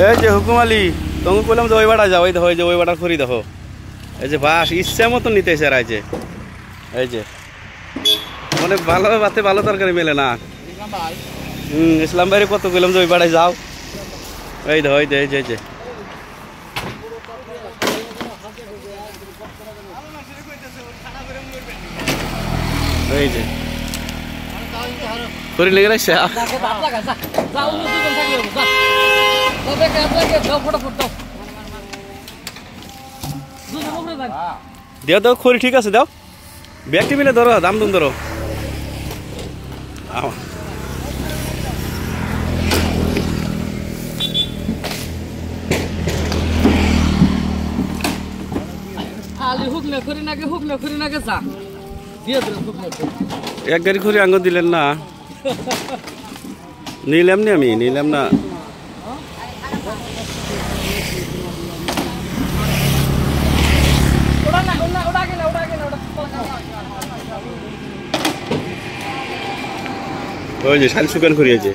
এই যে হুকুম আলী তোমাকে বললাম যে ওই বাড়া যাও, ওই দেখো এই যে ওই বাড়া খড়ি দেখো, এই যে বাস ইচ্ছা মতো নিতেছে আর এই যে মানে ভালো বাতে ভালো তরকারি মেলে না। ইসলাম ভাইরে কত বললাম যে ওই বাড়ায় যাও, এই দেখো এই যে এই যে এই যে এই যে খড়ি লেগে রাখছে। দেও দাও খড়ি ঠিক আছে, দাও ব্যাগটি মিলে ধরো, দাম দুম ধরো। এক গাড়ি খড়ি আঙ্গুর দিলেন না, নিলাম নি আমি নিলাম না। ওই যে শাল শুকান করিয়েছে।